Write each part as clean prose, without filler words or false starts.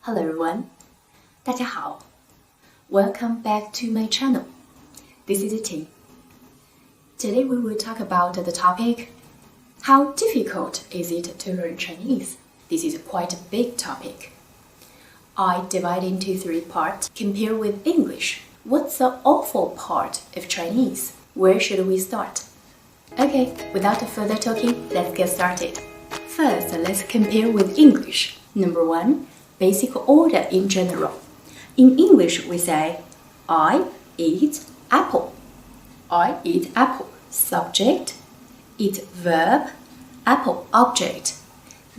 Hello everyone, 大家好 Welcome back to my channel. This is Ting. Today we will talk about the topic, how difficult is it to learn Chinese? This is quite a big topic. I divide into 3 parts. Compare with English. What's the awful part of Chinese? Where should we start? Okay, without further talking, let's get started. First, let's compare with English. Number 1, basic order in general. In English, we say, I eat apple. I eat apple. Subject, eat verb, apple object.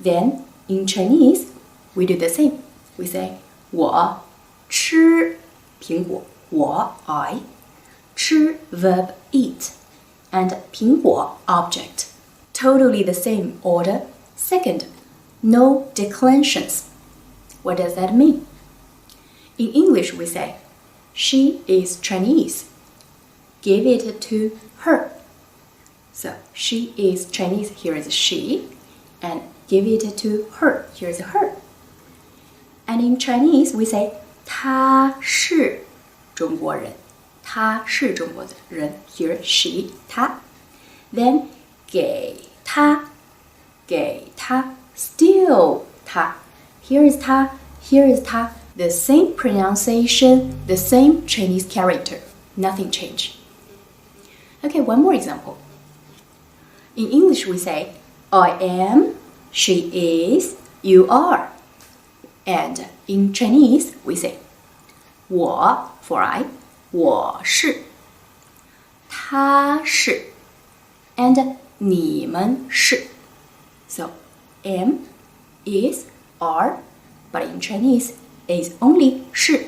Then, in Chinese, we do the same. We say, 我吃苹果. 我 I 吃 verb eat and 苹果 object. Totally the same order. Second, no declensions. What does that mean? In English, we say, she is Chinese. Give it to her. So, she is Chinese, here is she, and give it to her, here is her. And in Chinese, we say, 她是中国人. 她是中国人, here she, 她. Then, 给她 still 她. Here is 她, here is 她. The same pronunciation, the same Chinese character. Nothing changed. Okay, one more example. In English, we say, I am, she is, you are. And in Chinese, we say, 我 for I, 我是, 他是, and 你们是. So, am, is, are, but in Chinese, is only 是,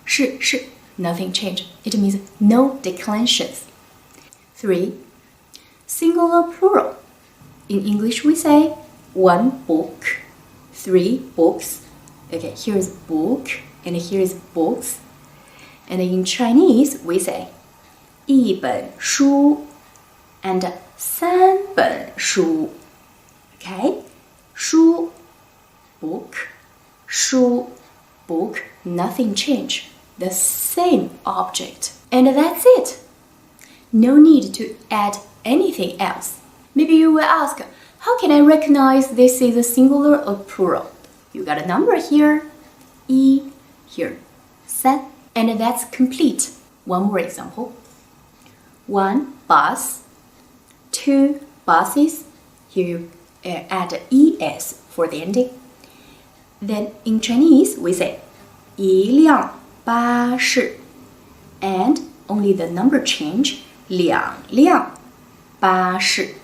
是, nothing changed. It means no declensions. 3. Singular plural. In English, we say 1 book, 3 books. Okay, here is book, and here is books. And in Chinese, we say 一本书 and 三本书. Okay, 书 book, 书 book, nothing changed. The same object. And that's it. No need to add anything else. Maybe you will ask, how can I recognize this is a singular or plural? You got a number here, 一, here, 三, and that's complete. One more example. 1 bus, 2 buses. Here you add es for the ending. Then in Chinese, we say 一辆巴士 and only the number change, 两辆巴士.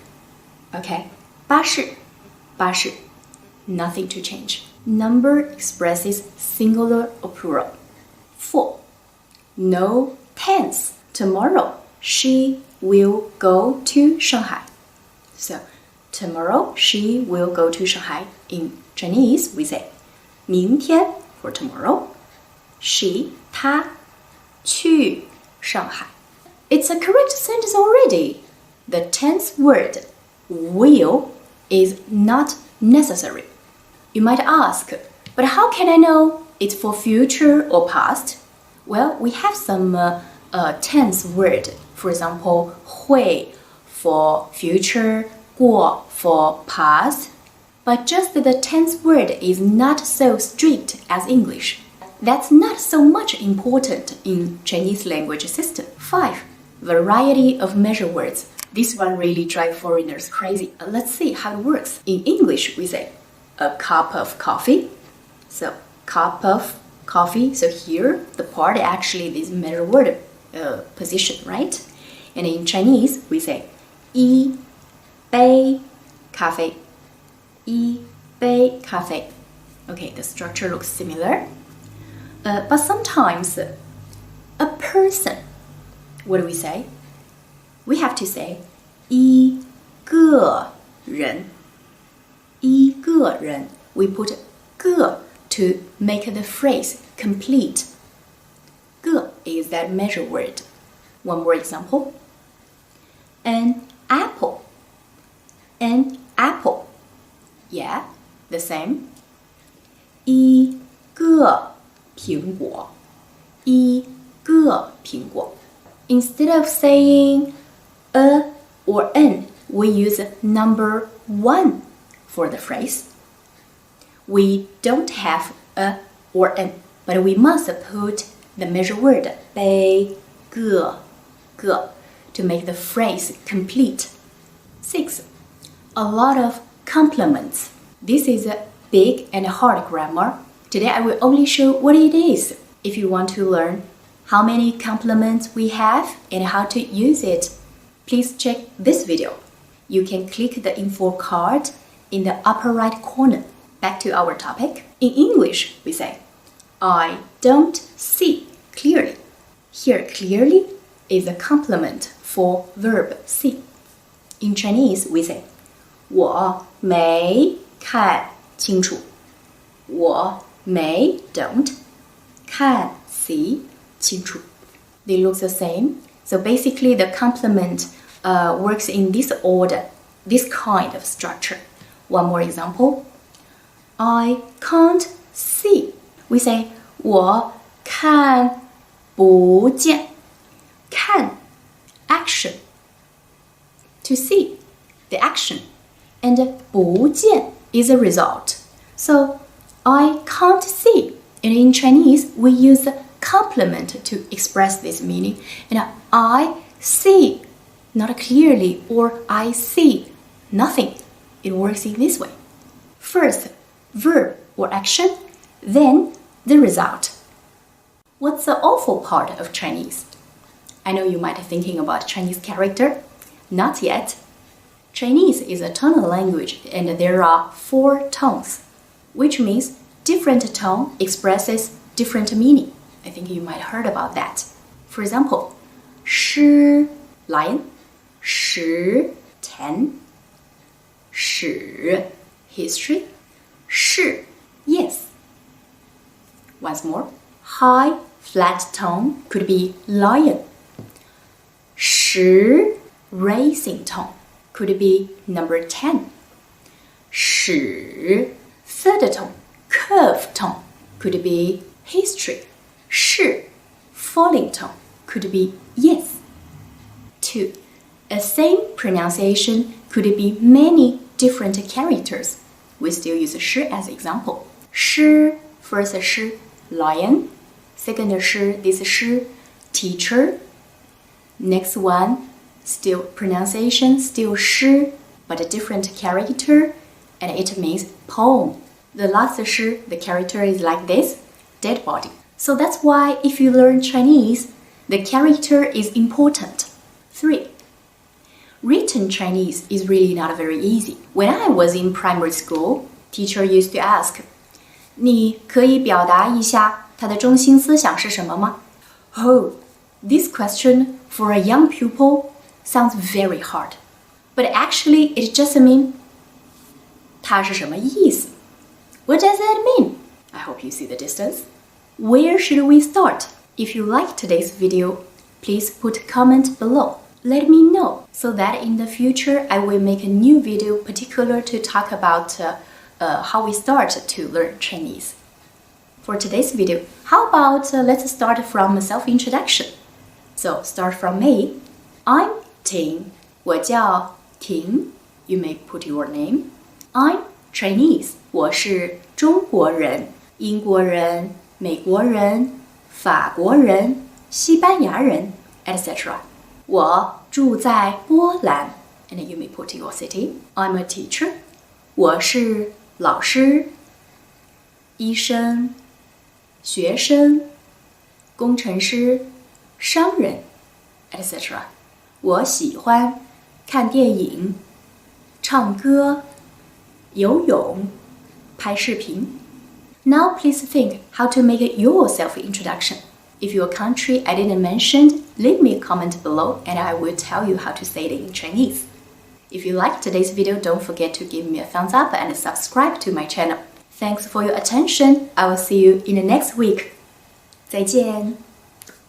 Okay, 巴士, 巴士. Nothing to change. Number expresses singular or plural. 4. No tense. Tomorrow, she will go to Shanghai. So, tomorrow, she will go to Shanghai. In Chinese, we say 明天 for tomorrow. She, 她去上海. It's a correct sentence already. The tense word will is not necessary. You might ask, but how can I know it's for future or past? Well, we have some tense word. For example, 会 for future, 过 for past. But just the tense word is not so strict as English. That's not so much important in Chinese language system. 5. Variety of measure words. This one really drives foreigners crazy. Let's see how it works. In English, we say a cup of coffee. So, cup of coffee. So here, the part actually is measure word position, right? And in Chinese, we say 一杯咖啡. 一杯咖啡. Okay, the structure looks similar. But sometimes, a person, what do we say? We have to say 一个人. 一个人. We put 个 to make the phrase complete. 个 is that measure word. One more example. An apple. An apple. Yeah, the same. 一个个苹果，一个苹果。Instead of saying a or an, we use number one for the phrase. We don't have a or an, but we must put the measure word 杯个 to make the phrase complete. 6. A lot of compliments. This is a big and hard grammar. Today I will only show what it is. If you want to learn how many compliments we have and how to use it, please check this video. You can click the info card in the upper right corner. Back to our topic. In English, we say, I don't see clearly. Here, clearly is a complement for verb see. In Chinese, we say, 我没看清楚。我没 don't 看 see 清楚。They look the same. So basically, the complement works in this order, this kind of structure. One more example. I can't see. We say 我看不见。看 action. To see the action. And 不见 is a result. So I can't see. And in Chinese, we use complement to express this meaning. And I see not clearly or I see nothing. It works in this way. First, verb or action, then the result. What's the awful part of Chinese? I know you might be thinking about Chinese character. Not yet. Chinese is a tonal language and there are 4 tones, which means different tone expresses different meaning. I think you might have heard about that. For example, 诗 lion, 十 10, 史 history, 是 yes. Once more, high flat tone could be lion. 十 raising tone could be number 10. 史 third tone, curved tone could be history. 是 falling tone could be yes. 2. A same pronunciation could be many different characters. We still use 是 as example. 诗 first 诗 lion, second 诗 this 诗 teacher. Next one, still pronunciation, still 诗, but a different character, and it means poem. The last 诗, the character is like this, dead body. So that's why if you learn Chinese, the character is important. 3. Written Chinese is really not very easy. When I was in primary school, teacher used to ask, 你可以表达一下它的中心思想是什么吗? Oh, this question for a young pupil sounds very hard. But actually, it just means 它是什么意思? What does that mean? I hope you see the distance. Where should we start? If you like today's video, please put a comment below. Let me know so that in the future I will make a new video particular to talk about how we start to learn Chinese. For today's video, how about let's start from a self-introduction. So start from me. I'm Ting. 我叫 Ting. You may put your name. I'm Chinese. 我是中国人、英国人、美国人、法国人、西班牙人 etc. 我住在波兰 and you may put your city. I'm a teacher. 我是老师、医生、学生、工程师、商人 etc. 我喜欢看电影、唱歌、游泳、拍视频。Now please think how to make your self-introduction. If your country I didn't mention, leave me a comment below and I will tell you how to say it in Chinese. If you liked today's video, don't forget to give me a thumbs up and subscribe to my channel. Thanks for your attention. I will see you in the next week. 再见。